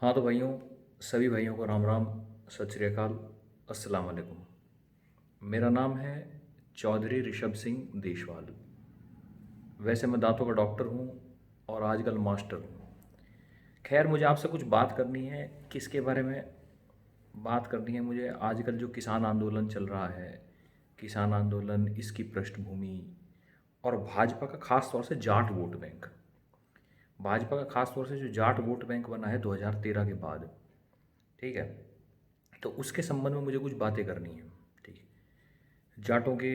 हाँ तो भाइयों, सभी भाइयों को राम राम, सत श्री अकाल, अस्सलाम वालेकुम। मेरा नाम है चौधरी ऋषभ सिंह देशवाल। वैसे मैं दांतों का डॉक्टर हूँ और आजकल मास्टर हूँ। खैर, मुझे आपसे कुछ बात करनी है। किसके बारे में बात करनी है मुझे? आजकल जो किसान आंदोलन चल रहा है, किसान आंदोलन, इसकी पृष्ठभूमि और भाजपा का खास तौर से जाट वोट बैंक। भाजपा का खास तौर से जो जाट वोट बैंक बना है 2013 के बाद, ठीक है, तो उसके संबंध में मुझे कुछ बातें करनी है। ठीक है, जाटों के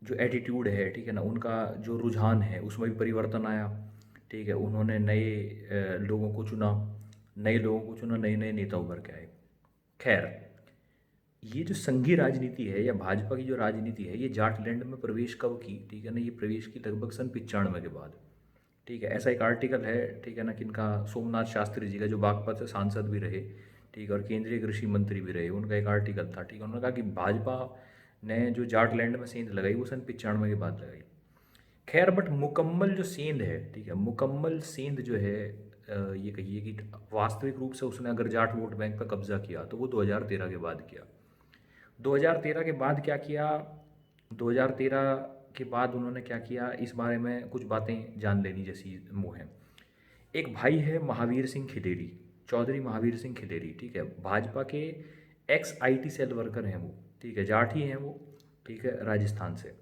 जो एटीट्यूड है, ठीक है ना, उनका जो रुझान है उसमें भी परिवर्तन आया। ठीक है, उन्होंने नए लोगों को चुना, नए नए नेता उभर के आए। खैर, ये जो संघीय राजनीति है या भाजपा की जो राजनीति है, ये जाटलैंड में प्रवेश कब की? ठीक है ना, ये प्रवेश की लगभग सन 95 के बाद। ठीक है, ऐसा एक आर्टिकल है, ठीक है ना, किनका, सोमनाथ शास्त्री जी का, जो बागपत से सांसद भी रहे, ठीक है, और केंद्रीय कृषि मंत्री भी रहे, उनका एक आर्टिकल था। ठीक है, उन्होंने कहा कि भाजपा ने जो जाटलैंड में सेंध लगाई वो सन 95 के बाद लगाई। खैर, बट मुकम्मल जो सेंध है, ठीक है, मुकम्मल सेंध जो है, ये कहिए कि वास्तविक रूप से उसने अगर जाट वोट बैंक पर कब्जा किया तो वो 2013 के बाद किया। 2013 के बाद क्या किया? 2013 के बाद उन्होंने क्या किया, इस बारे में कुछ बातें जान लेनी जैसी मुँह है। एक भाई है महावीर सिंह खिलेरी, चौधरी महावीर सिंह खिलेरी, ठीक है, भाजपा के एक्स आईटी सेल वर्कर हैं वो, ठीक है, जाट ही हैं वो, ठीक है, राजस्थान से,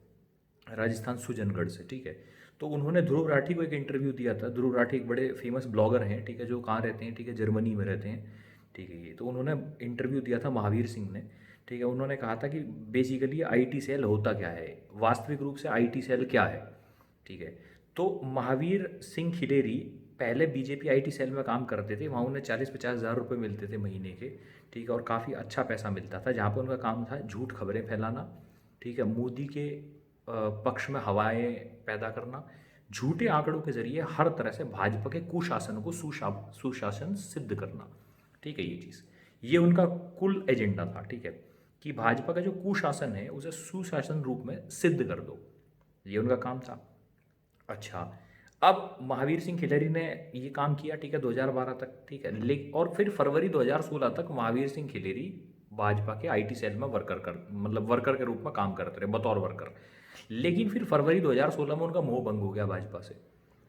राजस्थान सुजनगढ़ से, ठीक है। तो उन्होंने ध्रुव राठी को एक इंटरव्यू दिया था। ध्रुव राठी एक बड़े फेमस ब्लॉगर हैं, ठीक है, जो कहाँ रहते हैं, ठीक है, जर्मनी में रहते हैं, ठीक है। ये तो उन्होंने इंटरव्यू दिया था महावीर सिंह ने, ठीक है। उन्होंने कहा था कि बेसिकली आईटी सेल होता क्या है, वास्तविक रूप से आईटी सेल क्या है, ठीक है। तो महावीर सिंह खिलेरी पहले बीजेपी आईटी सेल में काम करते थे। वहाँ उन्हें 40-50 हज़ार रुपये मिलते थे महीने के, ठीक है, और काफ़ी अच्छा पैसा मिलता था। जहाँ पर उनका काम था झूठ खबरें फैलाना, ठीक है, मोदी के पक्ष में हवाएं पैदा करना, झूठे आंकड़ों के जरिए हर तरह से भाजपा के कुशासन को सुशासन सिद्ध करना, ठीक है, ये चीज़, ये उनका कुल एजेंडा था, ठीक है, कि भाजपा का जो कुशासन है उसे सुशासन रूप में सिद्ध कर दो, ये उनका काम था। अच्छा, अब महावीर सिंह खिलरी ने ये काम किया, ठीक है, 2012 तक, ठीक है, लेकिन और फिर फरवरी 2016 तक महावीर सिंह खिलेरी भाजपा के आईटी सेल में वर्कर के रूप में काम करते रहे, बतौर वर्कर। लेकिन फिर फरवरी 2016 में उनका मोह भंग हो गया भाजपा से।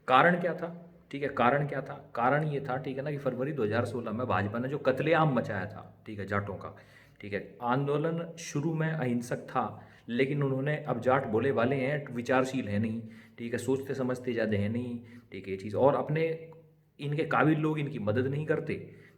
कारण क्या था? ठीक है, कारण क्या था? कारण ये था, ठीक है ना, कि फरवरी 2016 में भाजपा ने जो कत्लेआम मचाया था, ठीक है, जाटों का, ठीक है, आंदोलन शुरू में अहिंसक था, लेकिन उन्होंने, अब जाट बोले वाले हैं, विचारशील है नहीं, ठीक है, सोचते समझते ज़्यादा है नहीं, ठीक है, ये चीज़, और अपने इनके काबिल लोग इनकी मदद नहीं करते,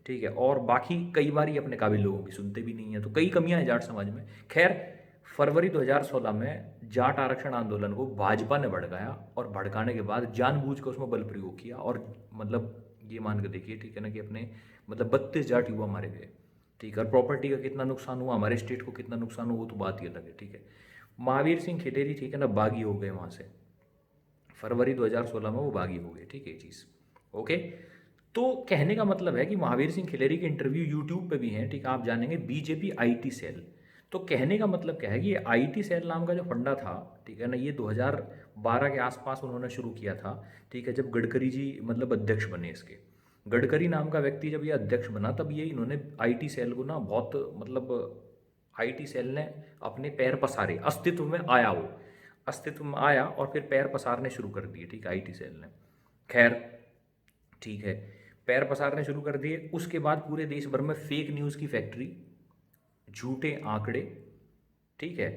ठीक है, और बाकी कई बार ये अपने काबिल लोगों की सुनते भी नहीं हैं, तो कई कमियां हैं जाट समाज में। खैर, फरवरी 2016 में जाट आरक्षण आंदोलन को भाजपा ने भड़काया, और भड़काने के बाद जानबूझ कर उसमें बल प्रयोग किया, और मतलब ये मान के देखिए, ठीक है ना, कि अपने 32 जाट युवा मारे गए, ठीक है, और प्रॉपर्टी का कितना नुकसान हुआ, हमारे स्टेट को कितना नुकसान हुआ, वो तो बात ही अलग है, ठीक है। महावीर सिंह खिलेरी, ठीक है ना, बागी हो गए वहाँ से, फरवरी 2016 में वो बागी हो गए, ठीक है, ये चीज़, ओके। तो कहने का मतलब है कि महावीर सिंह खिलेरी के इंटरव्यू यूट्यूब पे भी हैं, ठीक है, आप जानेंगे बीजेपी आईटी सेल। तो कहने का मतलब क्या है कि ये आईटी सेल नाम का जो फंडा था, ठीक है ना, ये 2012 के आसपास उन्होंने शुरू किया था, ठीक है, जब गडकरी जी मतलब अध्यक्ष बने इसके। गडकरी नाम का व्यक्ति जब ये अध्यक्ष बना, तब ये इन्होंने आईटी सेल को ना बहुत, मतलब आईटी सेल ने अपने पैर पसारे, अस्तित्व में आया वो, अस्तित्व में आया और फिर पैर पसारने शुरू कर दिए, ठीक है, आईटी सेल ने। खैर, ठीक है, पैर पसारने शुरू कर दिए। उसके बाद पूरे देश भर में फेक न्यूज़ की फैक्ट्री, झूठे आंकड़े, ठीक है,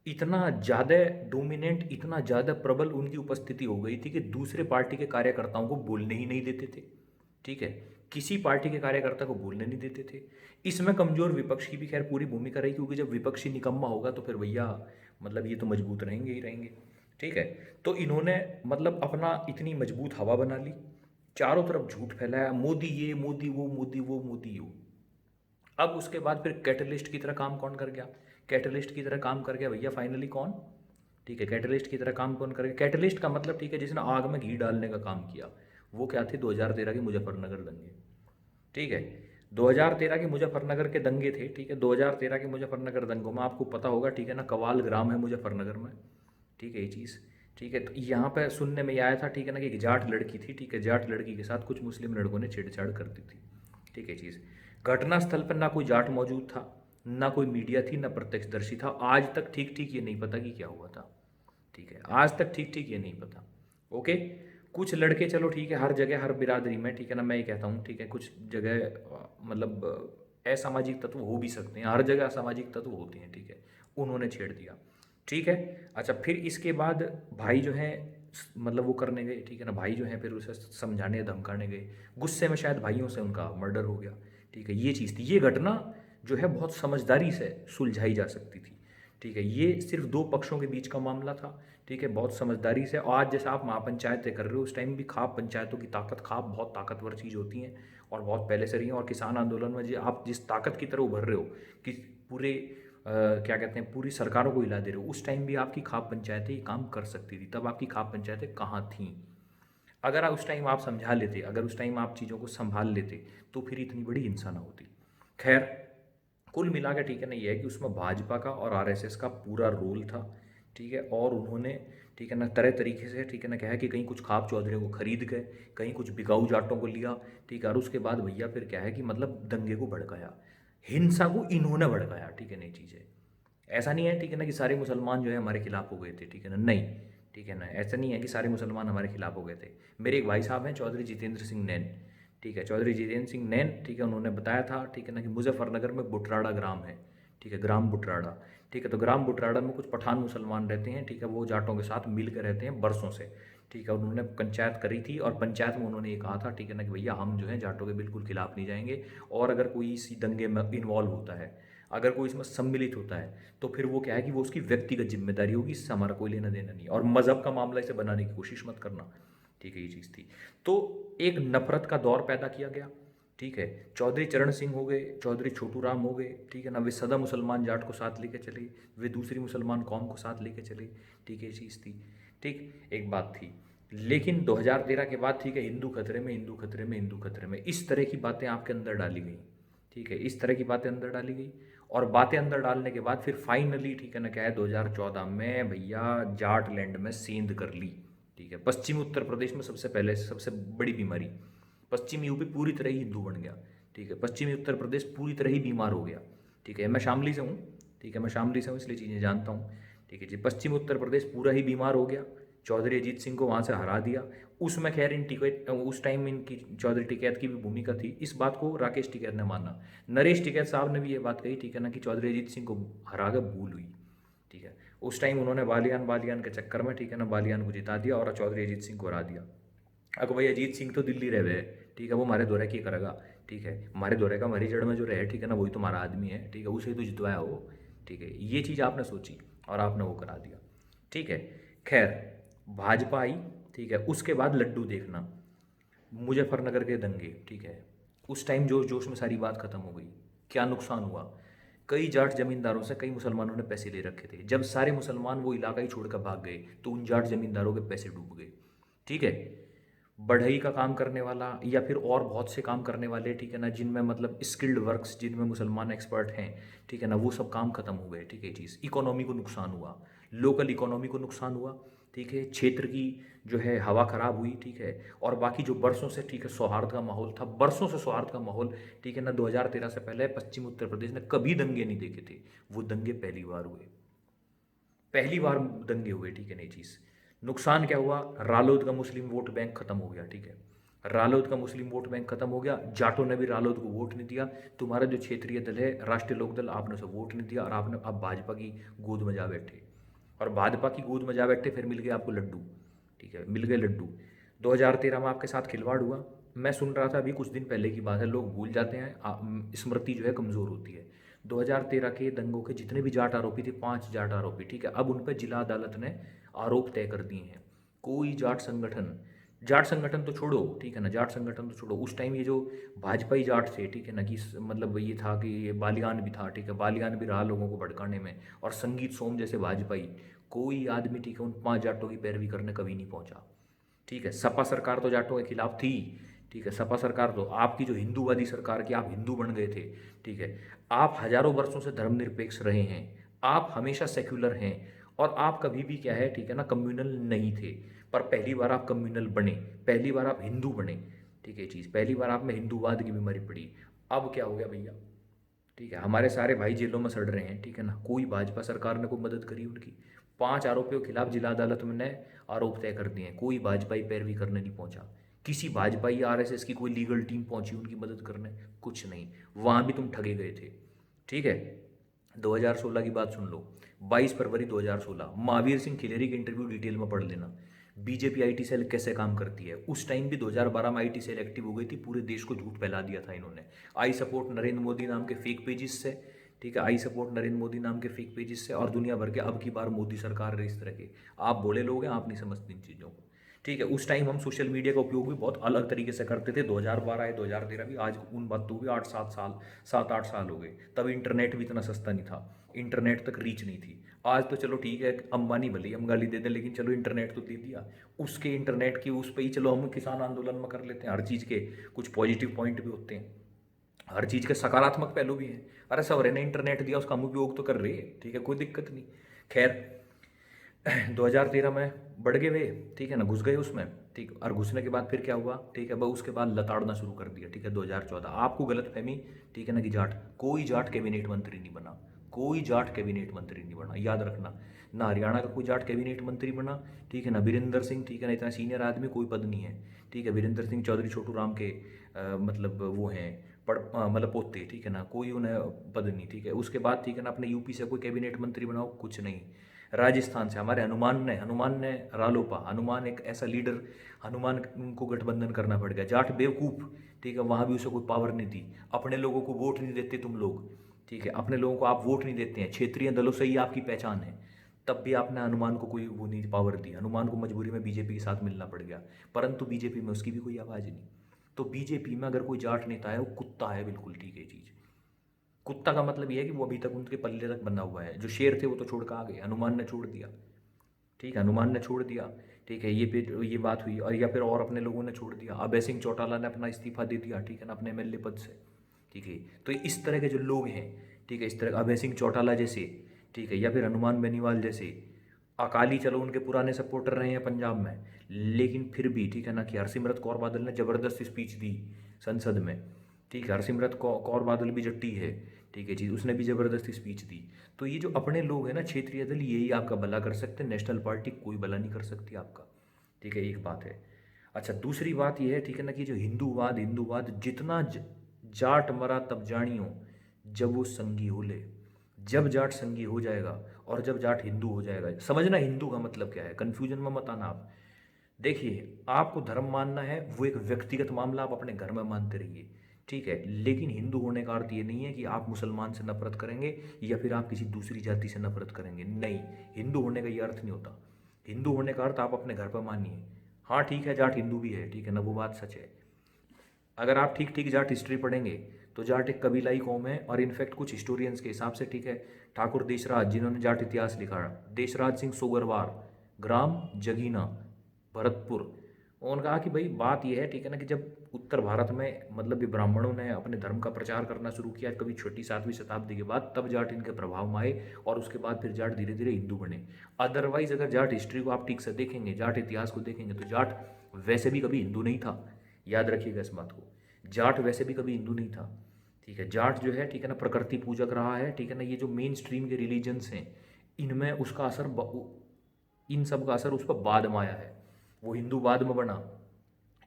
इतना ज़्यादा डोमिनेंट, इतना ज़्यादा प्रबल उनकी उपस्थिति हो गई थी कि दूसरे पार्टी के कार्यकर्ताओं को बोलने ही नहीं देते थे, ठीक है, किसी पार्टी के कार्यकर्ता को बोलने नहीं देते थे। इसमें कमज़ोर विपक्ष की भी खैर पूरी भूमिका रही, क्योंकि जब विपक्षी निकम्मा होगा तो फिर भैया, मतलब ये तो मजबूत रहेंगे ही रहेंगे, ठीक है। तो इन्होंने मतलब अपना इतनी मजबूत हवा बना ली, चारों तरफ झूठ फैलाया, मोदी ये, मोदी वो, मोदी वो, मोदी वो। अब उसके बाद फिर कैटलिस्ट की तरह काम कौन कर गया? कैटलिस्ट की तरह काम कर गया भैया फाइनली कौन? ठीक है, कैटलिस्ट की तरह काम कौन कर गया? कैटलिस्ट का मतलब, ठीक है, जिसने आग में घी डालने का काम किया, वो क्या थे? 2013 के मुजफ्फरनगर दंगे, ठीक है, 2013 के मुजफ्फरनगर के दंगे थे, ठीक है, 2013 के मुजफ्फरनगर दंगों में आपको पता होगा, ठीक है ना, कवाल ग्राम है मुजफ्फरनगर में, ठीक है, ये चीज़, ठीक है। तो यहाँ पे सुनने में ये आया था, ठीक है ना, कि एक जाट लड़की थी, ठीक है, जाट लड़की के साथ कुछ मुस्लिम लड़कों ने छेड़छाड़ कर दी थी। ठीक है चीज़। घटनास्थल पर ना कोई जाट मौजूद था, ना कोई मीडिया थी, ना प्रत्यक्षदर्शी था। आज तक ठीक ठीक ये नहीं पता कि क्या हुआ था। ठीक है, आज तक ठीक ठीक ये नहीं पता। ओके, कुछ लड़के, चलो ठीक है, हर जगह हर बिरादरी में, ठीक है ना, मैं ये कहता हूँ, ठीक है, कुछ जगह मतलब असामाजिक तत्व हो भी सकते हैं, हर जगह असामाजिक तत्व होते हैं, ठीक है, उन्होंने छेड़ दिया। ठीक है। अच्छा, फिर इसके बाद भाई जो है मतलब वो करने गए, ठीक है ना, भाई जो है फिर उसे समझाने धमकाने गए, गुस्से में शायद भाइयों से उनका मर्डर हो गया। ठीक है, ये चीज़ थी। ये घटना जो है बहुत समझदारी से सुलझाई जा सकती थी। ठीक है, ये सिर्फ दो पक्षों के बीच का मामला था। ठीक है, बहुत समझदारी से। और आज जैसे आप महापंचायतें कर रहे हो, उस टाइम भी खाप पंचायतों की ताकत, खाप बहुत ताकतवर चीज़ होती है और बहुत पहले से रही है। और किसान आंदोलन में जो आप जिस ताकत की तरह उभर रहे हो कि पूरे क्या कहते हैं, पूरी सरकारों को हिला दे रहे हो, उस टाइम भी आपकी खाप पंचायतें ये काम कर सकती थी। तब आपकी खाप पंचायतें कहाँ थीं? अगर उस टाइम आप समझा लेते, अगर उस टाइम आप चीज़ों को संभाल लेते, तो फिर इतनी बड़ी हिंसा ना होती। खैर, कुल मिला के, ठीक है ना, ये है कि उसमें भाजपा का और आरएसएस का पूरा रोल था। ठीक है, और उन्होंने, ठीक है ना, तरह तरीके से, ठीक है ना, कहा कि कहीं कुछ खाप चौधरी को खरीद गए, कहीं कुछ बिकाऊ जाटों को लिया। ठीक है, और उसके बाद भैया फिर क्या है कि मतलब दंगे को भड़काया, हिंसा को इन्होंने भड़काया। ठीक है, नई चीज़ है। ऐसा नहीं है, ठीक है ना, कि सारे मुसलमान जो है हमारे खिलाफ हो गए थे। ठीक है ना, नहीं। ठीक है ना, ऐसा नहीं है कि सारे मुसलमान हमारे खिलाफ हो गए थे। मेरे एक भाई साहब हैं चौधरी जितेंद्र सिंह नैन। ठीक है, चौधरी जितेंद्र सिंह नैन, ठीक है, उन्होंने बताया था, ठीक है ना, कि मुजफ्फरनगर में बुटराड़ा ग्राम है। ठीक है, ग्राम बुटराड़ा। ठीक है, तो ग्राम बुटराड़ा में कुछ पठान मुसलमान रहते हैं। ठीक है, वो जाटों के साथ मिल कर रहते हैं बरसों से। ठीक है, उन्होंने पंचायत करी थी और पंचायत में उन्होंने ये कहा था, ठीक है ना, कि भैया हम जो है जाटों के बिल्कुल खिलाफ नहीं जाएंगे, और अगर कोई इसी दंगे में इन्वॉल्व होता है, अगर कोई इसमें सम्मिलित होता है, तो फिर वो क्या है कि वो उसकी व्यक्तिगत जिम्मेदारी होगी, इससे हमारा कोई लेना देना नहीं। और मज़हब का मामला इसे बनाने की कोशिश मत करना। ठीक है, ये चीज़ थी। तो एक नफरत का दौर पैदा किया गया। ठीक है, चौधरी चरण सिंह हो गए, चौधरी छोटू राम हो गए, ठीक है ना, वे सदा मुसलमान जाट को साथ लेके चले, वे दूसरी मुसलमान कौम को साथ लेके चले। ठीक है, ये चीज़ थी। ठीक, एक बात थी। लेकिन 2013 के बाद, ठीक है, हिंदू खतरे में, हिंदू खतरे में, हिंदू खतरे में, इस तरह की बातें आपके अंदर डाली गई। ठीक है, इस तरह की बातें अंदर डाली गई, और बातें अंदर डालने के बाद फिर फाइनली, ठीक है ना, क्या है, 2014 में भैया जाट लैंड में सेंध कर ली। ठीक है, पश्चिमी उत्तर प्रदेश में सबसे पहले सबसे बड़ी बीमारी, पश्चिमी यूपी पूरी तरह ही हिंदू बन गया। ठीक है, पश्चिमी उत्तर प्रदेश पूरी तरह ही बीमार हो गया। ठीक है, मैं शामली से हूँ। ठीक है, मैं शामली से हूँ, इसलिए चीज़ें जानता हूँ। ठीक है जी, पश्चिमी उत्तर प्रदेश पूरा ही बीमार हो गया। चौधरी अजीत सिंह को वहाँ से हरा दिया। उसमें खैर इन टिकैत, उस टाइम इनकी चौधरी टिकैत की भी भूमिका थी। इस बात को राकेश टिकैत ने माना, नरेश टिकैत साहब ने भी ये बात कही, ठीक है ना, कि चौधरी अजीत सिंह को हरा कर भूल हुई। ठीक है, उस टाइम उन्होंने बालियान बालियान के चक्कर में, ठीक है ना, बालियान को जिता दिया और चौधरी अजीत सिंह को हरा दिया। अब भाई अजीत सिंह तो दिल्ली रह गए। ठीक है, वो हमारे दौरे की करेगा। ठीक है, हमारे दौरे का हमारी जड़ में जो रहे, ठीक है ना, वही तो हमारा आदमी है। ठीक है, उसे तो जितवाया वो। ठीक है, ये चीज़ आपने सोची और आपने वो करा दिया। ठीक है, खैर, भाजपा आई। ठीक है, उसके बाद लड्डू देखना, मुजफ्फरनगर के दंगे। ठीक है, उस टाइम जोश जोश में सारी बात खत्म हो गई। क्या नुकसान हुआ? कई जाट जमींदारों से कई मुसलमानों ने पैसे ले रखे थे। जब सारे मुसलमान वो इलाका ही छोड़कर भाग गए, तो उन जाट जमींदारों के पैसे डूब गए। ठीक है, बढ़ई का काम करने वाला या फिर और बहुत से काम करने वाले, ठीक है ना, जिनमें मतलब स्किल्ड वर्क्स, जिनमें मुसलमान एक्सपर्ट हैं, ठीक है ना, वो सब काम खत्म हो गए। ठीक है, चीज़, इकोनॉमी को नुकसान हुआ, लोकल इकोनॉमी को नुकसान हुआ। ठीक है, क्षेत्र की जो है हवा खराब हुई। ठीक है, और बाकी जो बरसों से, ठीक है, सौहार्द का माहौल था, बरसों से सौहार्द का माहौल, ठीक है ना, 2013 से पहले पश्चिम उत्तर प्रदेश ने कभी दंगे नहीं देखे थे। वो दंगे पहली बार हुए, पहली बार दंगे हुए। ठीक है, नई चीज़। नुकसान क्या हुआ? रालोद का मुस्लिम वोट बैंक खत्म हो गया। ठीक है, रालोद का मुस्लिम वोट बैंक खत्म हो गया। जाटों ने भी रालोद को वोट नहीं दिया। तुम्हारा जो क्षेत्रीय दल है राष्ट्रीय लोकदल, आपने उसे वोट नहीं दिया और आपने अब भाजपा की गोद में जा बैठे, और भाजपा की गोद में जा बैठे, फिर मिल गए आपको लड्डू। ठीक है, मिल गए लड्डू। 2013 में आपके साथ खिलवाड़ हुआ। मैं सुन रहा था, अभी कुछ दिन पहले की बात है, लोग भूल जाते हैं, स्मृति जो है कमज़ोर होती है। 2013 के दंगों के जितने भी जाट आरोपी थे, 5 जाट आरोपी, ठीक है, अब उन पर जिला अदालत ने आरोप तय कर दिए हैं। कोई जाट संगठन तो छोड़ो, ठीक है ना, जाट संगठन तो छोड़ो, उस टाइम ये जो भाजपाई जाट थे, ठीक है ना, कि मतलब ये था कि ये बालियान भी था। ठीक है, बालियान भी रहा लोगों को भड़काने में, और संगीत सोम जैसे भाजपाई, कोई आदमी, ठीक है, उन 5 जाटों की पैरवी करने कभी नहीं पहुंचा। ठीक है, सपा सरकार तो जाटों के खिलाफ थी। ठीक है, सपा सरकार तो आपकी जो हिंदूवादी सरकार की, आप हिंदू बन गए थे। ठीक है, आप हजारों वर्षों से धर्मनिरपेक्ष रहे हैं, आप हमेशा सेक्युलर हैं, और आप कभी भी क्या है, ठीक है ना, कम्युनल नहीं थे। पर पहली बार आप कम्युनल बने, पहली बार आप हिंदू बने। ठीक है चीज़, पहली बार आप में हिंदूवाद की बीमारी पड़ी। अब क्या हो गया भैया, ठीक है, हमारे सारे भाई जेलों में सड़ रहे हैं, ठीक है ना, कोई भाजपा सरकार ने कोई मदद करी उनकी? 5 आरोपियों के खिलाफ जिला अदालत में ने आरोप तय कर दिए हैं, कोई भाजपाई पैरवी करने नहीं पहुंचा। किसी भाजपाई आरएसएस की कोई लीगल टीम पहुंची उनकी मदद करने? कुछ नहीं। वहां भी तुम ठगे गए थे, ठीक है। 2016 की बात सुन लो, 22 फरवरी 2016, महावीर सिंह खिलेरी के इंटरव्यू डिटेल में पढ़ लेना। बीजेपी आईटी सेल कैसे काम करती है, उस टाइम भी 2012 में आईटी सेल एक्टिव हो गई थी, पूरे देश को झूठ फैला दिया था इन्होंने। आई सपोर्ट नरेंद्र मोदी नाम के फेक पेजेस से, ठीक है, आई सपोर्ट नरेंद्र मोदी नाम के फेक पेजेस से, और दुनिया भर के अब की बार मोदी सरकार रहे इस तरह के। आप बोले लोग हैं, आप नहीं समझते इन चीज़ों को, ठीक है। उस टाइम हम सोशल मीडिया का उपयोग भी बहुत अलग तरीके से करते थे, 2012 है 2013 भी, आज उन बातों भी 8-7 साल 7-8 साल हो गए। तब इंटरनेट भी इतना सस्ता नहीं था, इंटरनेट तक रीच नहीं थी। आज तो चलो ठीक है, अंबानी भले ही हम गाली दे दें, लेकिन चलो इंटरनेट तो दे दिया। उसके इंटरनेट की उस पर ही चलो हम किसान आंदोलन में कर लेते हैं। हर चीज़ के कुछ पॉजिटिव पॉइंट भी होते हैं, हर चीज़ के सकारात्मक पहलू भी हैं। अरे सवरे ने इंटरनेट दिया, उसका हम उपयोग तो कर रहे हैं, ठीक है, कोई दिक्कत नहीं। खैर 2013 में बढ़ गए वे, ठीक है ना, घुस गए उसमें, ठीक। और घुसने के बाद फिर क्या हुआ, ठीक है, बस उसके बाद लताड़ना शुरू कर दिया, ठीक है। 2014 आपको गलत फहमी, ठीक है ना, कि जाट, कोई जाट कैबिनेट मंत्री नहीं बना, कोई जाट कैबिनेट मंत्री नहीं बना, याद रखना। ना हरियाणा का कोई जाट कैबिनेट मंत्री बना, ठीक है ना। वीरेंद्र सिंह, ठीक है ना, इतना सीनियर आदमी, कोई पद नहीं है, ठीक है। वीरेंद्र सिंह चौधरी छोटू राम के मतलब वो हैं मतलब पोते, ठीक है ना, कोई उन्हें पद नहीं, ठीक है। उसके बाद, ठीक है ना, अपने यूपी से कोई कैबिनेट मंत्री बनाओ, कुछ नहीं। राजस्थान से हमारे हनुमान ने रालोपा, हनुमान एक ऐसा लीडर, हनुमान को गठबंधन करना पड़ गया। जाट बेवकूफ़, ठीक है, वहाँ भी उसे कोई पावर नहीं दी। अपने लोगों को वोट नहीं देते तुम लोग, ठीक है, अपने लोगों को आप वोट नहीं देते हैं, क्षेत्रीय दलों से ही आपकी पहचान है। तब भी आपने हनुमान को कोई वो नहीं पावर दी, हनुमान को मजबूरी में बीजेपी के साथ मिलना पड़ गया। परंतु बीजेपी में उसकी भी कोई आवाज़ नहीं। तो बीजेपी में अगर कोई जाट नेता है, वो कुत्ता है, बिल्कुल, ठीक है चीज़। कुत्ता का मतलब ये है कि वो अभी तक उनके पल्ले तक बंधा हुआ है। जो शेर थे वो तो छोड़ कर आ गए, हनुमान ने छोड़ दिया, ठीक है, हनुमान ने छोड़ दिया, ठीक है। ये बात हुई। और या फिर और अपने लोगों ने छोड़ दिया, अभय सिंह चौटाला ने अपना इस्तीफा दे दिया, ठीक है ना, अपने एमएलए पद से, ठीक है। तो इस तरह के जो लोग हैं, ठीक है, इस तरह अभय सिंह चौटाला जैसे, ठीक है, या फिर हनुमान बेनीवाल जैसे, अकाली चलो उनके पुराने सपोर्टर रहे हैं पंजाब में, लेकिन फिर भी, ठीक है ना, कि हरसिमरत कौर बादल ने ज़बरदस्त स्पीच दी संसद में, ठीक है। हरसिमरत कौर बादल भी जट्टी है, ठीक है चीज़, उसने भी ज़बरदस्त स्पीच दी। तो ये जो अपने लोग हैं ना, क्षेत्रीय दल, यही आपका भला कर सकते हैं, नेशनल पार्टी कोई भला नहीं कर सकती आपका, ठीक है, एक बात है। अच्छा, दूसरी बात ये है, ठीक है ना, कि जो हिंदूवाद हिंदूवाद जितना जाट मरा तब जानियो जब वो संगी हो ले। जब जाट संगी हो जाएगा और जब जाट हिंदू हो जाएगा, समझना हिंदू का मतलब क्या है, कन्फ्यूजन में मत आना आप। देखिए, आपको धर्म मानना है वो एक व्यक्तिगत मामला, आप अपने घर में मानते रहिए, ठीक है। लेकिन हिंदू होने का अर्थ ये नहीं है कि आप मुसलमान से नफरत करेंगे या फिर आप किसी दूसरी जाति से नफरत करेंगे, नहीं। हिंदू होने का ये अर्थ नहीं होता। हिंदू होने का अर्थ आप अपने घर पर मानिए। हाँ ठीक है, जाट हिंदू भी है, ठीक है ना, वो बात सच है। अगर आप ठीक ठीक जाट हिस्ट्री पढ़ेंगे तो जाट एक कबीलाई कौम है, और इनफैक्ट कुछ हिस्टोरियंस के हिसाब से, ठीक है, ठाकुर देशराज जिन्होंने जाट इतिहास लिखा, देशराज सिंह सोगरवार, ग्राम जगीना, भरतपुर, उन्होंने कहा कि भाई बात यह है, ठीक है ना, कि जब उत्तर भारत में मतलब ये ब्राह्मणों ने अपने धर्म का प्रचार करना शुरू किया कभी 6वीं-7वीं शताब्दी के बाद, तब जाट इनके प्रभाव में आए, और उसके बाद फिर जाट धीरे धीरे हिंदू बने। अदरवाइज अगर जाट हिस्ट्री को आप ठीक से देखेंगे, जाट इतिहास को देखेंगे, तो जाट वैसे भी कभी हिंदू नहीं था, याद रखिएगा इस बात को। जाट वैसे भी कभी हिंदू नहीं था, ठीक है। जाट जो है, ठीक है ना, प्रकृति पूजक रहा है, ठीक है ना। ये जो मेन स्ट्रीम के रिलीजन्स हैं, इनमें उसका असर इन सब का असर उस पर बाद में आया है। वो हिंदू बाद में बना,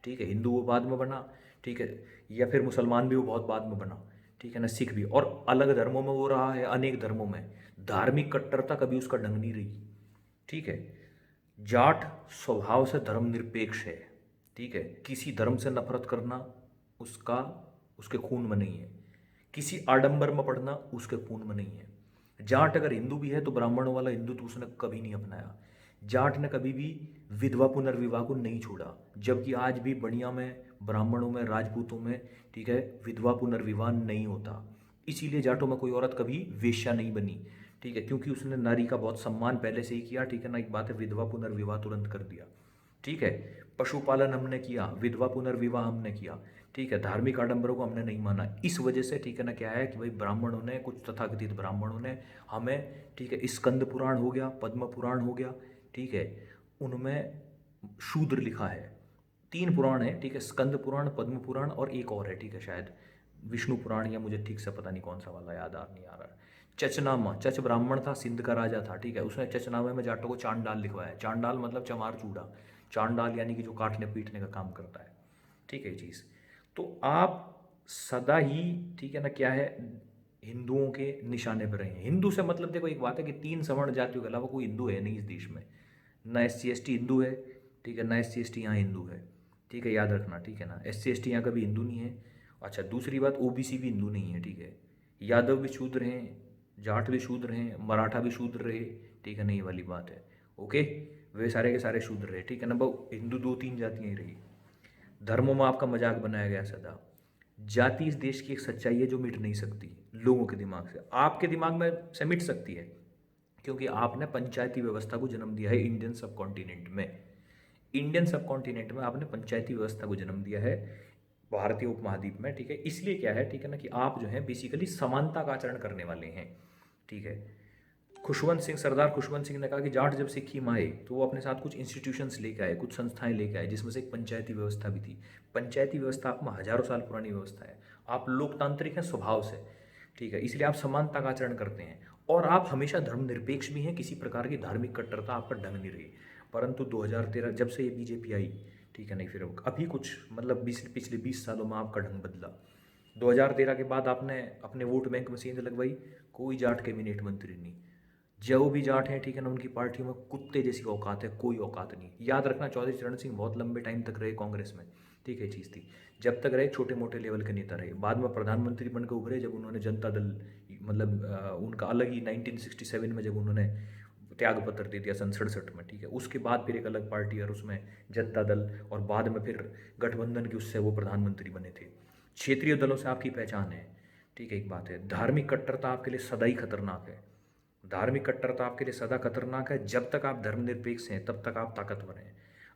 ठीक है, हिंदू वो बाद में बना, ठीक है, या फिर मुसलमान भी वो बहुत बाद में बना, ठीक है ना, सिख भी, और अलग धर्मों में वो रहा है, अनेक धर्मों में। धार्मिक कट्टरता कभी उसका ढंग नहीं रही, ठीक है। जाट स्वभाव से धर्मनिरपेक्ष है, ठीक है। किसी धर्म से नफरत करना उसका उसके खून में नहीं है, किसी आडंबर में पड़ना उसके खून में नहीं है। जाट अगर हिंदू भी है तो ब्राह्मणों वाला हिंदुत्व उसने कभी नहीं अपनाया। जाट ने कभी भी विधवा पुनर्विवाह को नहीं छोड़ा, जबकि आज भी बढ़िया में, ब्राह्मणों में, राजपूतों में, ठीक है, विधवा पुनर्विवाह नहीं होता। इसीलिए जाटों में कोई औरत कभी वेश्या नहीं बनी, ठीक है, क्योंकि उसने नारी का बहुत सम्मान पहले से ही किया, ठीक है ना। एक बात है, विधवा पुनर्विवाह तुरंत कर दिया, ठीक है। पशुपालन हमने किया, विधवा पुनर्विवाह हमने किया, ठीक है। धार्मिक आडंबरों को हमने नहीं माना। इस वजह से, ठीक है ना, क्या है कि भाई ब्राह्मणों ने, कुछ तथाकथित ब्राह्मणों ने हमें, ठीक है, स्कंद पुराण हो गया, पद्म पुराण हो गया, ठीक है, उनमें शूद्र लिखा है, 3 पुराण है, ठीक है, स्कंद पुराण, पद्म पुराण और एक और है, ठीक है, शायद विष्णु पुराण, या मुझे ठीक से पता नहीं कौन सा वाला याद आ नहीं आ रहा है। चचनामा, चच ब्राह्मण था, सिंध का राजा था, ठीक है, उसने चचनामे में जाटों को चांडाल लिखवाया। चांडाल मतलब चमार चूड़ा, चांडाल यानी कि जो काटने पीटने का काम करता है, ठीक है ये चीज़। तो आप सदा ही, ठीक है ना, क्या है, हिंदुओं के निशाने पर रहे हैं। हिंदू से मतलब देखो एक बात है कि 3 सवर्ण जातियों के अलावा कोई हिंदू है नहीं इस देश में। ना SC ST हिंदू है, ठीक है, ना SC ST यहाँ हिंदू है, ठीक है, याद रखना, ठीक है ना। SC ST यहाँ कभी हिंदू नहीं है। अच्छा, दूसरी बात, OBC भी हिंदू नहीं है, ठीक है। यादव भी शूद्र हैं, जाट भी शूद्र हैं, मराठा भी शूद्र रहे, ठीक है, नहीं वाली बात है, ओके। वे सारे के सारे शूद्र रहे, ठीक है ना। बहु हिंदू 2-3 जातियाँ ही रही। धर्मों में आपका मजाक बनाया गया सदा। जाति इस देश की एक सच्चाई है जो मिट नहीं सकती लोगों के दिमाग से। आपके दिमाग में से मिट सकती है, क्योंकि आपने पंचायती व्यवस्था को जन्म दिया है इंडियन सब कॉन्टिनेंट में। इंडियन सब कॉन्टिनेंट में आपने पंचायती व्यवस्था को जन्म दिया है, भारतीय उपमहाद्वीप में, ठीक है। इसलिए क्या है, ठीक है ना, कि आप जो है बेसिकली समानता का आचरण करने वाले हैं, ठीक है। खुशवंत सिंह, सरदार खुशवंत सिंह ने कहा कि जाट जब सिक्की में आए तो वो अपने साथ कुछ इंस्टीट्यूशंस लेके आए, कुछ संस्थाएं लेके आए, जिसमें से एक पंचायती व्यवस्था भी थी। पंचायती व्यवस्था आप में हजारों साल पुरानी व्यवस्था है। आप लोकतांत्रिक हैं स्वभाव से, ठीक है, इसलिए आप समानता का आचरण करते हैं, और आप हमेशा धर्मनिरपेक्ष भी हैं। किसी प्रकार की धार्मिक कट्टरता आप पर ढंग नहीं रही। परंतु 2013 जब से ये बीजेपी आई, ठीक है, नहीं फिर अभी कुछ मतलब पिछले 20 सालों में आपका ढंग बदला। 2013 के बाद आपने अपने वोट बैंक में सेंध लगवाई, कोई जाट कैबिनेट मंत्री नहीं। जो भी जाट हैं, ठीक है ना, उनकी पार्टियों में कुत्ते जैसी औकात है, कोई औकात नहीं। याद रखना, चौधरी चरण सिंह बहुत लंबे टाइम तक रहे कांग्रेस में, ठीक है, चीज़ थी। जब तक रहे छोटे मोटे लेवल के नेता रहे, बाद में प्रधानमंत्री बनकर उभरे जब उन्होंने जनता दल, मतलब उनका अलग ही 1967 में जब उन्होंने त्याग पत्र दे दिया सन 67 में, ठीक है, उसके बाद फिर एक अलग पार्टी और उसमें जनता दल, और बाद में फिर गठबंधन की उससे वो प्रधानमंत्री बने थे। क्षेत्रीय दलों से आपकी पहचान है, ठीक है। एक बात है, धार्मिक कट्टरता आपके लिए सदा ही खतरनाक है। धार्मिक कट्टरता आपके लिए सदा खतरनाक है। जब तक आप धर्मनिरपेक्ष हैं तब तक आप ताकतवर हैं।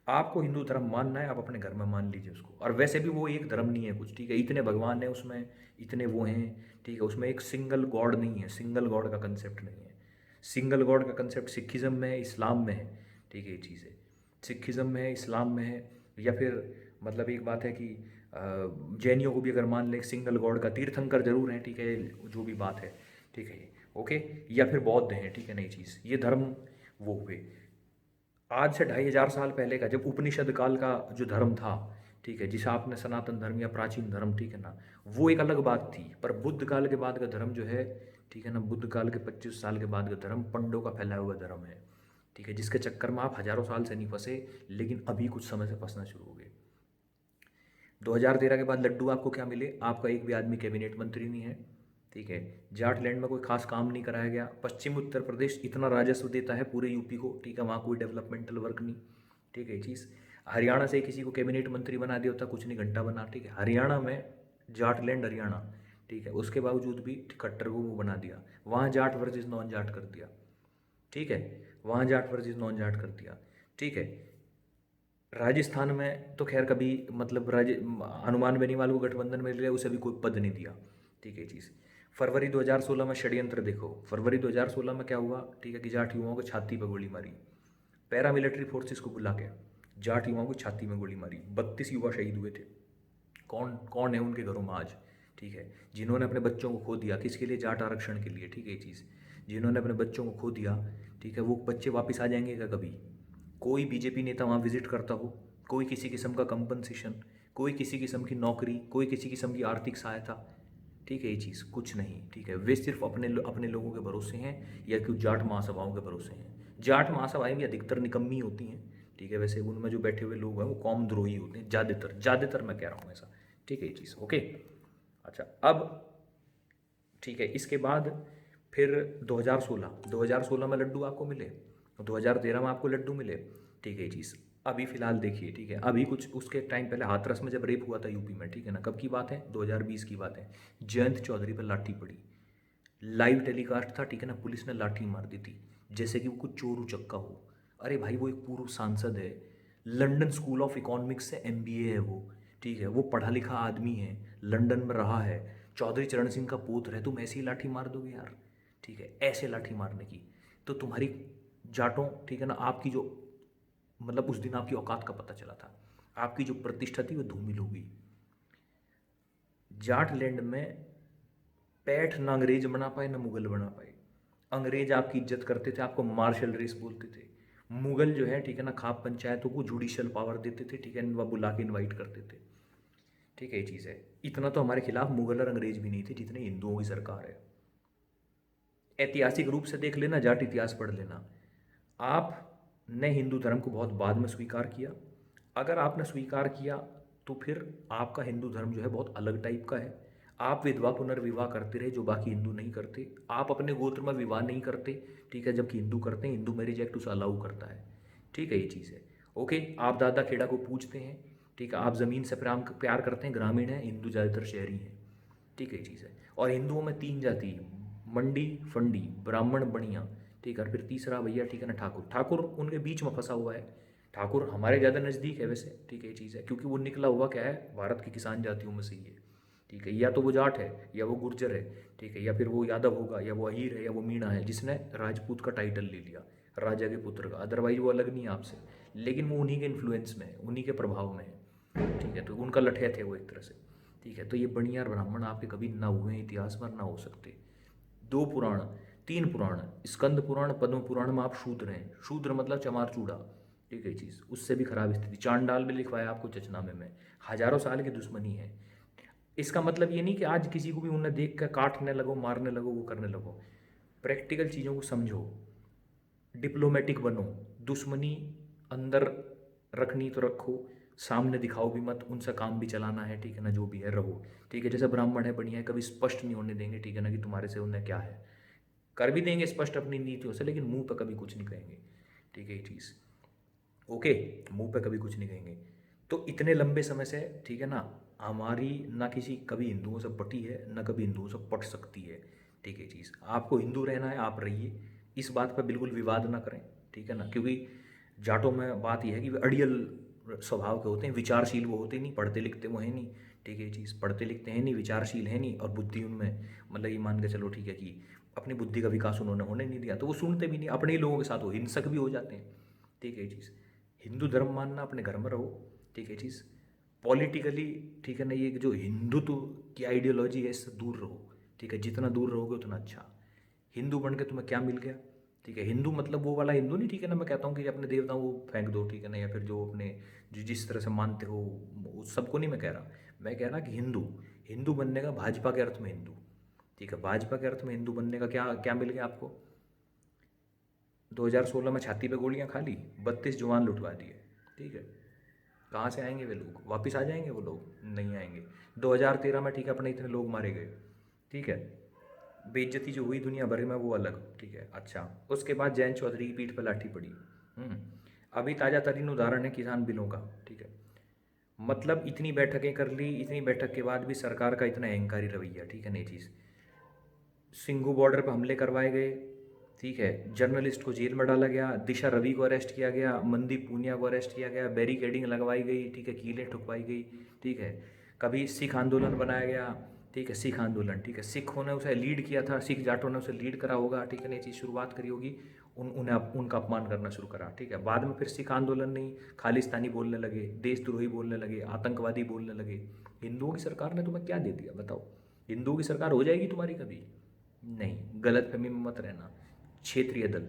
आपको हिंदू धर्म मानना है, आप अपने घर में मान लीजिए उसको। और वैसे भी वो एक धर्म नहीं है कुछ, ठीक है, इतने भगवान हैं उसमें, इतने वो हैं, ठीक है, उसमें एक सिंगल गॉड नहीं है, सिंगल गॉड का कंसेप्ट नहीं है। सिंगल गॉड का कंसेप्ट सिखिज़म में है, इस्लाम में है, ठीक है, ये चीज़ है। सिखिज़म में है, इस्लाम में है, या फिर मतलब एक बात है कि जैनियों को भी अगर मान लें सिंगल गॉड का, तीर्थंकर जरूर हैं, ठीक है, जो भी बात है, ठीक है, ओके। या फिर बौद्ध हैं, ठीक है, नई चीज़, ये धर्म वो हुए। आज से 2500 साल पहले का जब उपनिषद काल का जो धर्म था, ठीक है, जिसे आपने सनातन धर्म या प्राचीन धर्म, ठीक है ना, वो एक अलग बात थी। पर बुद्ध काल के बाद का धर्म जो है, ठीक है ना, बुद्ध काल के 25 साल के बाद का धर्म पंडों का फैलाया हुआ धर्म है, ठीक है, जिसके चक्कर में आप हजारों साल से नहीं फंसे, लेकिन अभी कुछ समय से फंसना शुरू हो गए। 2013 के बाद लड्डू आपको क्या मिले? आपका एक भी आदमी कैबिनेट मंत्री नहीं है, ठीक है। जाटलैंड में कोई खास काम नहीं कराया गया। पश्चिम उत्तर प्रदेश इतना राजस्व देता है पूरे यूपी को, ठीक है, वहाँ कोई डेवलपमेंटल वर्क नहीं, ठीक है, ये चीज़। हरियाणा से किसी को कैबिनेट मंत्री बना दिया होता, कुछ नहीं, घंटा बना, ठीक है। हरियाणा में जाटलैंड हरियाणा, ठीक है, उसके बावजूद भी कट्टर को बना दिया। वहाँ जाट वर्सेस नॉन जाट कर दिया, ठीक है, वहाँ जाट वर्सेस नॉन जाट कर दिया, ठीक है। राजस्थान में तो खैर कभी मतलब हनुमान बेनीवाल को गठबंधन में लिया, उसे भी कोई पद नहीं दिया, ठीक है चीज़। फरवरी 2016 में षड्यंत्र देखो, फरवरी 2016 में क्या हुआ, ठीक है, कि जाट युवाओं को छाती पर गोली मारी, पैरामिलिट्री फोर्सेस को बुला के जाट युवाओं को छाती में गोली मारी, 32 युवा शहीद हुए थे। कौन कौन है उनके घरों में आज, ठीक है, जिन्होंने अपने बच्चों को खो दिया, किसके लिए? जाट आरक्षण के लिए, ठीक है, ये चीज़। जिन्होंने अपने बच्चों को खो दिया, ठीक है, वो बच्चे वापस आ जाएंगे क्या कभी? कोई बीजेपी नेता वहाँ विजिट करता हो? कोई किसी किस्म का कंपनसेशन, कोई किसी किस्म की नौकरी, कोई किसी किस्म की आर्थिक सहायता, ठीक है, ये चीज़ कुछ नहीं, ठीक है। वे सिर्फ अपने लोगों के भरोसे हैं, या कुछ जाट महासभाओं के भरोसे हैं। जाट महासभाएं भी अधिकतर निकम्मी होती हैं, ठीक है, वैसे उनमें जो बैठे हुए लोग हैं वो कौमद्रोही होते हैं, ज़्यादातर ज़्यादातर मैं कह रहा हूँ ऐसा, ठीक है, ये चीज़, ओके। अच्छा, अब ठीक है, इसके बाद फिर 2016 में लड्डू आपको मिले, 2013 में आपको लड्डू मिले, ठीक है, ये चीज़। अभी फिलहाल देखिए, ठीक है, अभी कुछ उसके टाइम पहले हाथरस में जब रेप हुआ था यूपी में, ठीक है ना, कब की बात है? 2020 की बात है। जयंत चौधरी पर लाठी पड़ी, लाइव टेलीकास्ट था, ठीक है ना, पुलिस ने लाठी मार दी थी जैसे कि वो कुछ चोर उचक्का हो। अरे भाई, वो एक पूर्व सांसद है, लंदन स्कूल ऑफ इकोनॉमिक्स से MBA है वो, ठीक है, वो पढ़ा लिखा आदमी है, लंदन में रहा है, चौधरी चरण सिंह का पुत्र है, तुम ऐसे ही लाठी मार दोगे यार? ठीक है, ऐसे लाठी मारने की तो तुम्हारी जाटों, ठीक है ना, आपकी जो मतलब उस दिन आपकी औकात का पता चला था। आपकी जो प्रतिष्ठा थी वो धूमिल हो गई। जाट लैंड में पैठ ना अंग्रेज बना पाए ना मुगल बना पाए। अंग्रेज आपकी इज्जत करते थे, आपको मार्शल रेस बोलते थे। मुगल जो है, ठीक है ना, खाप पंचायतों को जुडिशियल पावर देते थे, ठीक है, वह बुला के इन्वाइट करते थे। ठीक है, ये चीज़ है। इतना तो हमारे खिलाफ मुगल और अंग्रेज भी नहीं थे जितने हिंदुओं की सरकार है। ऐतिहासिक रूप से देख लेना, जाट इतिहास पढ़ लेना। आपने हिंदू धर्म को बहुत बाद में स्वीकार किया। अगर आपने स्वीकार किया तो फिर आपका हिंदू धर्म जो है बहुत अलग टाइप का है। आप विधवा पुनर्विवाह करते रहे जो बाकी हिंदू नहीं करते। आप अपने गोत्र में विवाह नहीं करते, ठीक है, जबकि हिंदू करते हैं। हिंदू मैरिज एक्ट उसे अलाउ करता है। ठीक है, ये चीज़ है। ओके, आप दादा खेड़ा को पूछते हैं, ठीक है, आप ज़मीन से प्यार करते हैं, ग्रामीण है, हिंदू ज़्यादातर शहरी हैं। ठीक है, ये चीज़ है। और हिंदुओं में तीन जाति, मंडी फंडी, ब्राह्मण बनिया, ठीक है, और फिर तीसरा भैया, ठीक है ना, ठाकुर। ठाकुर उनके बीच में फंसा हुआ है। ठाकुर हमारे ज़्यादा नज़दीक है वैसे, ठीक है, ये चीज़ है, क्योंकि वो निकला हुआ क्या है, भारत की किसान जातियों में से ही है। ठीक है, या तो वो जाट है, या वो गुर्जर है, ठीक है, या फिर वो यादव होगा, या वो अहीर है, या वो मीणा है जिसने राजपूत का टाइटल ले लिया, राजा के पुत्र का। अदरवाइज वो अलग नहीं है आपसे, लेकिन वो उन्हीं के इन्फ्लुएंस में है, उन्हीं के प्रभाव में है। ठीक है, तो उनका लठे थे वो एक तरह से। ठीक है, तो ये बनिया और ब्राह्मण आपके कभी ना हुए, इतिहास में ना हो सकते। दो पुराण, तीन पुराण, स्कंद पुराण, पद्म पुराण में आप शूद्र हैं। शूद्र मतलब चमार चूड़ा। ठीक है, चीज़ उससे भी खराब स्थिति। चांडाल में लिखवाया आपको चचनामे में। हजारों साल की दुश्मनी है। इसका मतलब ये नहीं कि आज किसी को भी उन्हें देख कर काटने लगो, मारने लगो, वो करने लगो। प्रैक्टिकल चीज़ों को समझो, डिप्लोमेटिक बनो। दुश्मनी अंदर रखनी तो रखो, सामने दिखाओ भी मत। उनसे काम भी चलाना है, ठीक है ना, जो भी है रहो। ठीक है, जैसे ब्राह्मण है, बढ़िया है, कभी स्पष्ट नहीं होने देंगे, ठीक है ना, कि तुम्हारे से उन्हें क्या है। कर भी देंगे स्पष्ट अपनी नीतियों से, लेकिन मुंह पर कभी कुछ नहीं कहेंगे। ठीक है, ये चीज़ ओके, मुंह पे कभी कुछ नहीं कहेंगे। तो इतने लंबे समय से, ठीक है ना, हमारी ना किसी कभी हिंदुओं से पटी है, ना कभी हिंदुओं से पट सकती है। ठीक है, चीज़ आपको हिंदू रहना है, आप रहिए। इस बात पर बिल्कुल विवाद ना करें, ठीक है ना, क्योंकि जाटों में बात यह है कि वे अड़ियल स्वभाव के होते हैं, विचारशील वो होते नहीं, पढ़ते लिखते वो हैं नहीं। ठीक है, ये चीज़ पढ़ते लिखते हैं नहीं, विचारशील है नहीं, और बुद्धि उनमें, मतलब ये मान के चलो, ठीक है, कि अपनी बुद्धि का विकास उन्होंने होने नहीं दिया, तो वो सुनते भी नहीं, अपने ही लोगों के साथ वो हिंसक भी हो जाते हैं। ठीक है, ये चीज़ हिंदू धर्म मानना, अपने घर में रहो। ठीक है, चीज़ पॉलिटिकली, ठीक है ना, ये जो हिंदुत्व की आइडियोलॉजी है इससे दूर रहो। ठीक है, जितना दूर रहोगे उतना अच्छा। हिंदू बन के तुम्हें क्या मिल गया? ठीक है, हिंदू मतलब वो वाला हिंदू नहीं, ठीक है ना, मैं कहता हूँ कि अपने देवताओं को फेंक दो, ठीक है ना, या फिर जो अपने जो जिस तरह से मानते हो उस सबको नहीं मैं कह रहा। मैं कह रहा कि हिंदू, हिंदू बनने का भाजपा के अर्थ में हिंदू। ठीक है, भाजपा के अर्थ में हिंदू बनने का क्या क्या मिल गया आपको? 2016 में छाती पे गोलियां खा ली, 32 जवान लुटवा दिए। ठीक है, कहाँ से आएंगे वे लोग? वापस आ जाएंगे वो लोग? नहीं आएंगे। 2013 में, ठीक है, अपने इतने लोग मारे गए। ठीक है, बेइज्जती जो हुई दुनिया भर में वो अलग। ठीक है, अच्छा, उसके बाद जयंत चौधरी की पीठ पर लाठी पड़ी। हम्म, अभी ताज़ा तरीन उदाहरण है किसान बिलों का। ठीक है, मतलब इतनी बैठकें कर ली, इतनी बैठक के बाद भी सरकार का इतना अहंकारी रवैया। ठीक है, नई चीज़, सिंघू बॉर्डर पर हमले करवाए गए। ठीक है, जर्नलिस्ट को जेल में डाला गया, दिशा रवि को अरेस्ट किया गया, मनदीप पूनिया को अरेस्ट किया गया, बैरिकेडिंग लगवाई गई, ठीक है, कीलें ठुकवाई गई। ठीक है, कभी सिख आंदोलन बनाया गया। ठीक है, सिख आंदोलन, ठीक है, सिखों ने उसे लीड किया था, सिख जाटों ने उसे लीड करा होगा। ठीक है, नई चीज़ शुरुआत करी होगी, उनका अपमान करना शुरू करा। ठीक है, बाद में फिर सिख आंदोलन नहीं, खालिस्तानी बोलने लगे, देशद्रोही बोलने लगे, आतंकवादी बोलने लगे। हिंदुओं की सरकार ने तुम्हें क्या दे दिया बताओ? हिंदुओं की सरकार हो जाएगी तुम्हारी कभी? नहीं, गलत फहमी में मत रहना। क्षेत्रीय दल,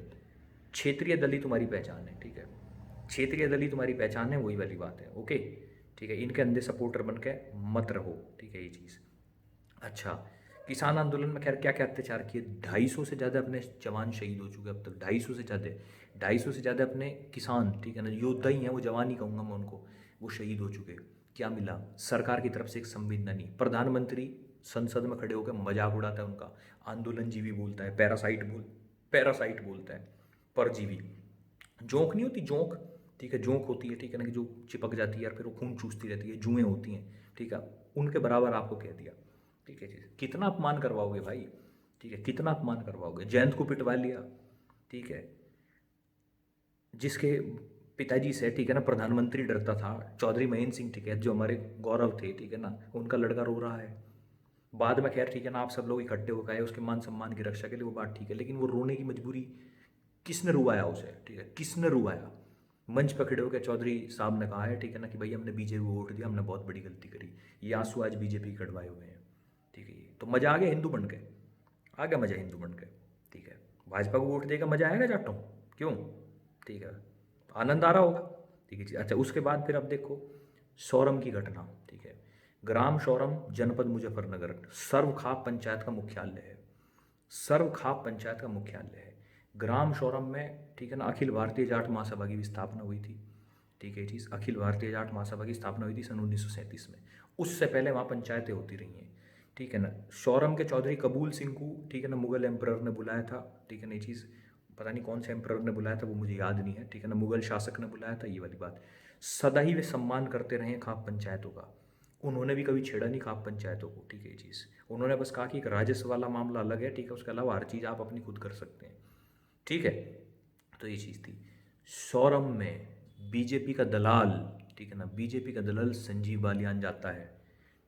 क्षेत्रीय दल ही तुम्हारी पहचान है। ठीक है, क्षेत्रीय दल ही तुम्हारी पहचान है, वही वाली बात है। ओके, ठीक है, इनके अंधे सपोर्टर बन के मत रहो। ठीक है, ये चीज़ अच्छा। किसान आंदोलन में खैर क्या क्या अत्याचार किए, 250 से ज़्यादा अपने जवान शहीद हो चुके अब तक। 250 से ज़्यादा, 250 से ज़्यादा अपने किसान, ठीक है ना, योद्धा ही हैं वो, जवान ही कहूँगा मैं उनको, वो शहीद हो चुके। क्या मिला? सरकार की तरफ से एक संवेदना नहीं। प्रधानमंत्री संसद में खड़े होकर मजाक उड़ाता है उनका, आंदोलन जीवी बोलता है, पैरासाइट बोलता है, परजीवी। जोंक नहीं होती, जोंक, ठीक है, जोंक होती है, ठीक है ना, कि जो चिपक जाती है और फिर वो खून चूसती रहती है, जुएँ होती हैं। ठीक है, उनके बराबर आपको कह दिया। ठीक है जी, कितना अपमान करवाओगे भाई? ठीक है, कितना अपमान करवाओगे? जयंत को पिटवा लिया। ठीक है, जिसके पिताजी से, ठीक है ना, प्रधानमंत्री डरता था, चौधरी महेंद्र सिंह, ठीक है, जो हमारे गौरव थे, ठीक है ना, उनका लड़का रो रहा है। बाद में खैर, ठीक है ना, आप सब लोग इकट्ठे होकर आए उसके मान सम्मान की रक्षा के लिए, वो बात ठीक है, लेकिन वो रोने की मजबूरी किसने रुवाया उसे? ठीक है, किसने रुवाया? मंच पर खड़े होकर चौधरी साहब ने कहा है, ठीक है ना, कि भाई हमने बीजेपी को वोट दिया, हमने बहुत बड़ी गलती करी, ये आंसू आज बीजेपी कड़वाए हुए हैं। ठीक है, तो मज़ा आ गया हिंदू बन के, आ गया मज़ा हिंदू बन के। ठीक है, भाजपा को वोट देगा मज़ा आएगा जाटों, क्यों? ठीक है, आनंद आ रहा होगा। ठीक है जी। अच्छा, उसके बाद फिर अब देखो सौरम की घटना। ठीक है, ग्राम सौरम, जनपद मुजफ्फरनगर, सर्वखाप पंचायत का मुख्यालय है। सर्वखाप पंचायत का मुख्यालय है ग्राम सौरम में। ठीक है ना, अखिल भारतीय जाट महासभा की भी स्थापना हुई थी। ठीक है चीज़, अखिल भारतीय जाट महासभा की स्थापना हुई थी सन 1937 में। उससे पहले वहाँ पंचायतें होती रही हैं। ठीक है ना, सौरम के चौधरी कबूल सिंह को, ठीक है ना, मुगल एम्परर ने बुलाया था। ठीक है ना, ये चीज़ पता नहीं कौन से एम्परर ने बुलाया था, वो मुझे याद नहीं है। ठीक है ना, मुगल शासक ने बुलाया था, ये वाली बात। सदा ही वे सम्मान करते रहे हैं खाप पंचायतों का। उन्होंने भी कभी छेड़ा नहीं खाप पंचायतों को। ठीक है, ये चीज़ उन्होंने बस कहा कि एक राजस्व वाला मामला अलग है, ठीक है, उसके अलावा हर चीज़ आप अपनी खुद कर सकते हैं। ठीक है, तो ये चीज़ थी। सौरम में बीजेपी का दलाल, ठीक है ना, बीजेपी का दलाल संजीव बालियान जाता है।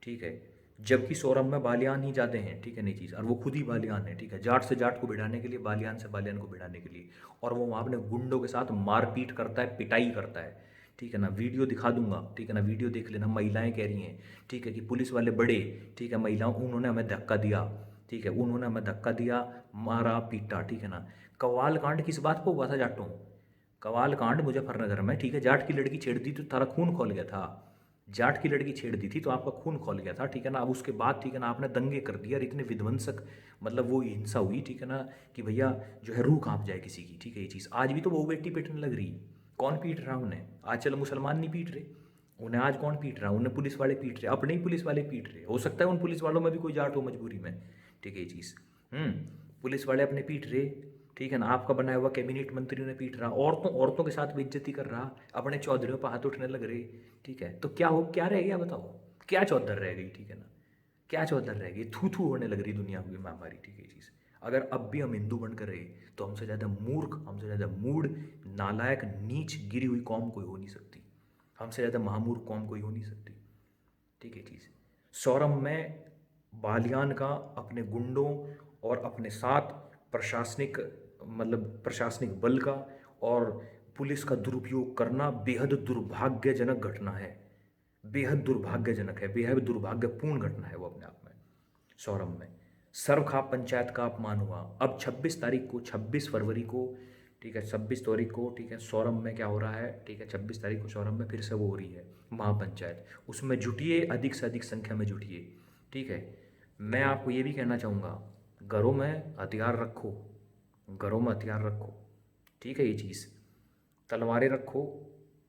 ठीक है, जबकि सौरम में बालियान ही जाते हैं। ठीक है, नहीं चीज़, और वो खुद ही बालियान है। ठीक है, जाट से जाट को भिड़ाने के लिए, बालियान से बालियान को भिड़ाने के लिए, और वो वहाँ अपने गुंडों के साथ मारपीट करता है, पिटाई करता है। ठीक है ना, वीडियो दिखा दूंगा। ठीक है ना, वीडियो देख लेना। महिलाएं कह रही हैं, ठीक है, कि पुलिस वाले बड़े, ठीक है, महिलाओं, उन्होंने हमें धक्का दिया। ठीक है, उन्होंने हमें धक्का दिया, मारा पीटा। ठीक है ना, कवाल कांड किस बात को हुआ था जाटों? कवाल कांड मुजफ्फरनगर में। ठीक है, जाट की लड़की छेड़ दी तो तारा खून खोल गया था। जाट की लड़की छेड़ दी थी तो आपका खून खोल गया था। ठीक है ना, अब उसके बाद, ठीक है ना, आपने दंगे कर दिया और इतने विध्वंसक, मतलब वो हिंसा हुई, ठीक है ना, कि भैया जो है रूह कांप जाए किसी की। ठीक है, ये चीज़ आज भी तो वो बेटी पीटने लग रही। कौन पीट रहा उन्हें आज? चलो मुसलमान नहीं पीट रहे, उन्हें आज कौन पीट रहा? उन्हें पुलिस वाले पीट रहे, अपने ही पुलिस वाले पीट रहे। हो सकता है उन पुलिस वालों में भी कोई जाट हो मजबूरी में। ठीक है, ये चीज़ पुलिस वाले अपने पीट रहे। ठीक है ना, आपका बनाया हुआ कैबिनेट मंत्री उन्हें पीट रहा, औरतों औरतों के साथ बेइज्जती कर रहा, अपने चौधरियों पर हाथ उठने लग रहे। ठीक है, तो क्या हो, क्या रह गया बताओ? क्या चौधर रह गई? ठीक है ना, क्या चौधर रह गई? थू थू होने लग रही दुनिया की महामारी। ठीक है, ये चीज़ अगर अब भी हम हिंदू बनकर रहे तो हमसे ज़्यादा मूर्ख, हमसे ज़्यादा मूढ़, नालायक, नीच, गिरी हुई कौम कोई हो नहीं सकती। हमसे ज़्यादा महामूर्ख कौम कोई हो नहीं सकती। ठीक है चीज़, सौरम में बालियान का अपने गुंडों और अपने साथ प्रशासनिक, मतलब प्रशासनिक बल का और पुलिस का दुरुपयोग करना बेहद दुर्भाग्यजनक घटना है। बेहद दुर्भाग्यजनक है, बेहद दुर्भाग्यपूर्ण घटना है वो अपने आप में। सौरम में सर्वखाप पंचायत का अपमान हुआ। अब 26 तारीख को, 26 फरवरी को, ठीक है, 26 तारीख को, ठीक है, सौरम में क्या हो रहा है? ठीक है, 26 तारीख को सौरम में फिर से वो हो रही है महापंचायत। उसमें जुटिए, अधिक से अधिक संख्या में जुटिए। ठीक है, मैं आपको ये भी कहना चाहूँगा, घरों में हथियार रखो, घरों में हथियार रखो। ठीक है, ये चीज़, तलवारें रखो।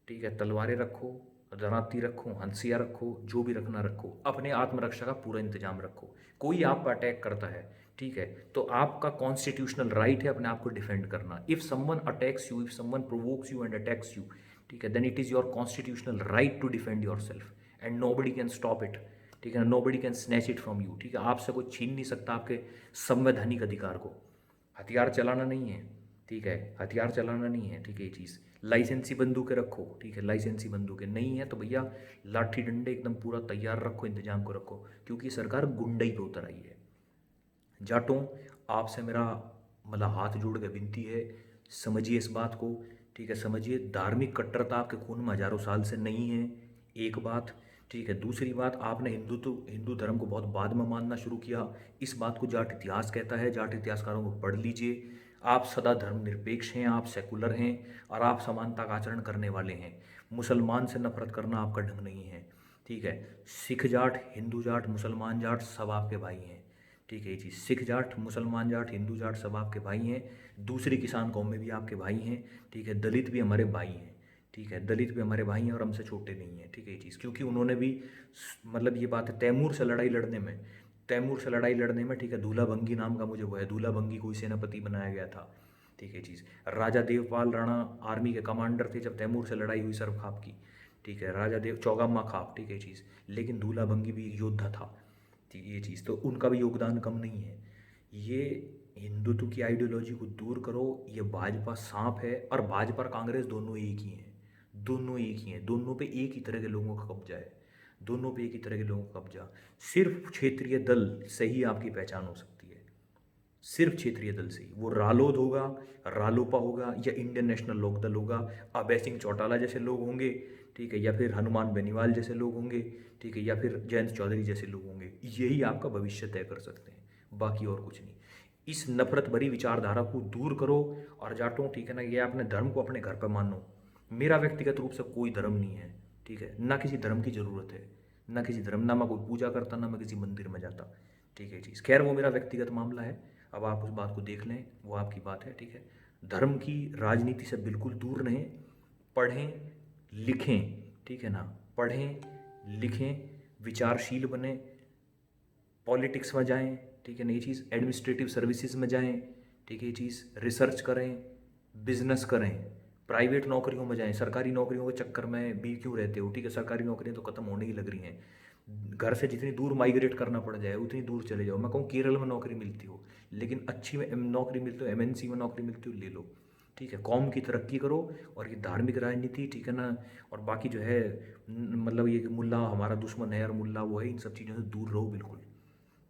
ठीक है, तलवारें रखो, दराती रखो, हंसिया रखो, जो भी रखना रखो, अपने आत्मरक्षा का पूरा इंतजाम रखो। कोई आप पर अटैक करता है, ठीक है, तो आपका कॉन्स्टिट्यूशनल राइट है अपने आप को डिफेंड करना। If someone attacks you, if someone provokes you and attacks you, ठीक है, then it is your constitutional right to defend yourself and nobody can stop it. ठीक है, nobody can snatch it from you. ठीक है, आपसे कोई छीन नहीं सकता आपके संवैधानिक अधिकार को। हथियार चलाना नहीं है। ठीक है, हथियार चलाना नहीं है। ठीक है, ये चीज़, लाइसेंसी बंदूकें रखो। ठीक है, लाइसेंसी बंदूकें नहीं है तो भैया लाठी डंडे एकदम पूरा तैयार रखो, इंतजाम को रखो, क्योंकि सरकार गुंडई पे उतर आई है। जाटों, आपसे मेरा मतलब हाथ जोड़ के विनती है, समझिए इस बात को। ठीक है, समझिए, धार्मिक कट्टरता आपके खून में हजारों साल से नहीं है, एक बात। ठीक है, दूसरी बात, आपने हिंदू धर्म को बहुत बाद में मानना शुरू किया। इस बात को जाट इतिहास कहता है, जाट इतिहासकारों को पढ़ लीजिए। आप सदा धर्मनिरपेक्ष हैं, आप सेकुलर हैं और आप समानता का आचरण करने वाले हैं। मुसलमान से नफरत करना आपका ढंग नहीं है। ठीक है, सिख जाट, हिंदू जाट, मुसलमान जाट सब आपके भाई हैं। ठीक है जी, सिख जाट, मुसलमान जाट, हिंदू जाट सब आपके भाई हैं। दूसरी किसान कौम में भी आपके भाई हैं। ठीक है, दलित भी हमारे भाई हैं। ठीक है, दलित भी हमारे भाई हैं और हमसे छोटे नहीं हैं। ठीक है, ये चीज़, क्योंकि उन्होंने भी मतलब ये बात है, तैमूर से लड़ाई लड़ने में, तैमूर से लड़ाई लड़ने में, ठीक है, दूल्हा भंगी नाम का मुझे वो है, दूल्हा भंगी कोई सेनापति बनाया गया था। ठीक है चीज़, राजा देवपाल राणा आर्मी के कमांडर थे जब तैमूर से लड़ाई हुई सरखाप की। ठीक है, राजा देव चौगामा खाप। ठीक है चीज़, लेकिन दूल्हा भंगी भी एक योद्धा था। ठीक है, ये चीज़, तो उनका भी योगदान कम नहीं है। ये हिंदुत्व की आइडियोलॉजी को दूर करो। ये भाजपा सांप है और भाजपा और कांग्रेस दोनों एक ही हैं, दोनों एक ही हैं, दोनों पे एक ही तरह के लोगों का कब्जा है, दोनों पे एक ही तरह के लोगों का कब्जा। सिर्फ क्षेत्रीय दल से ही आपकी पहचान हो सकती है। सिर्फ क्षेत्रीय दल से ही। वो रालोद होगा, रालोपा होगा, या इंडियन नेशनल लोकदल होगा, अभय सिंह चौटाला जैसे लोग होंगे, ठीक है, या फिर हनुमान बेनीवाल जैसे लोग होंगे, ठीक है, या फिर जयंत चौधरी जैसे लोग होंगे। यही आपका भविष्य तय कर सकते हैं, बाकी और कुछ नहीं। इस नफरत भरी विचारधारा को दूर करो। और जाटों, ठीक है ना, ये अपने धर्म को अपने घर पर मानो। मेरा व्यक्तिगत रूप से कोई धर्म नहीं है, ठीक है, ना किसी धर्म की ज़रूरत है, ना किसी धर्म, ना मैं कोई पूजा करता, ना मैं किसी मंदिर में जाता, ठीक है चीज़। खैर वो मेरा व्यक्तिगत मामला है, अब आप उस बात को देख लें, वो आपकी बात है, ठीक है। धर्म की राजनीति से बिल्कुल दूर रहें, पढ़ें लिखें, ठीक है ना, पढ़ें लिखें, विचारशील बने, पॉलिटिक्स में जाएं, ठीक है ना, ये चीज़ एडमिनिस्ट्रेटिव सर्विसेज में जाएं, ठीक है, ये चीज़ रिसर्च करें, बिजनेस करें, प्राइवेट नौकरियों में जाएं। सरकारी नौकरियों के चक्कर में भी क्यों रहते हो, ठीक है, सरकारी नौकरियां तो खत्म होने ही लग रही हैं। घर से जितनी दूर माइग्रेट करना पड़ जाए उतनी दूर चले जाओ। मैं कहूँ केरल में नौकरी मिलती हो, लेकिन अच्छी में नौकरी मिलती हो, एमएनसी में नौकरी मिलती हो, ले लो, ठीक है। कौम की तरक्की करो। और ये धार्मिक राजनीति, ठीक है ना, और बाकी जो है मतलब ये कि मुल्ला हमारा दुश्मन है और मुल्ला वो है, इन सब चीज़ों से दूर रहो बिल्कुल,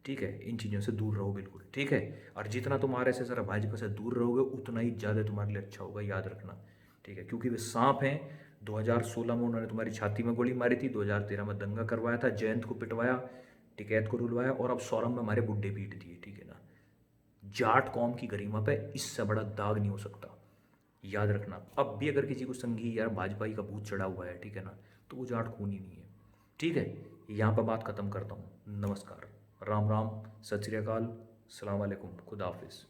ठीक है, इन चीज़ों से दूर रहो बिल्कुल, ठीक है। और जितना तुम आरएसएस और भाजपा से दूर रहोगे उतना ही ज़्यादा तुम्हारे लिए अच्छा होगा, याद रखना, ठीक है, क्योंकि वे सांप हैं। 2016 में उन्होंने तुम्हारी छाती में गोली मारी थी, 2013 में दंगा करवाया था, जयंत को पिटवाया, टिकैत को रुलवाया, और अब सौरभ में हमारे बुड्ढे पीट दिए, ठीक है ना। जाट कौम की गरिमा पे इससे बड़ा दाग नहीं हो सकता, याद रखना। अब भी अगर किसी को संघी या भाजपाई का भूत चढ़ा हुआ है, ठीक है ना, तो वो जाट खून ही नहीं है, ठीक है। यहाँ पर बात खत्म करता हूँ। नमस्कार, राम राम, सत श्री अकाल, सलाम वालेकुम, खुदा हाफिज़।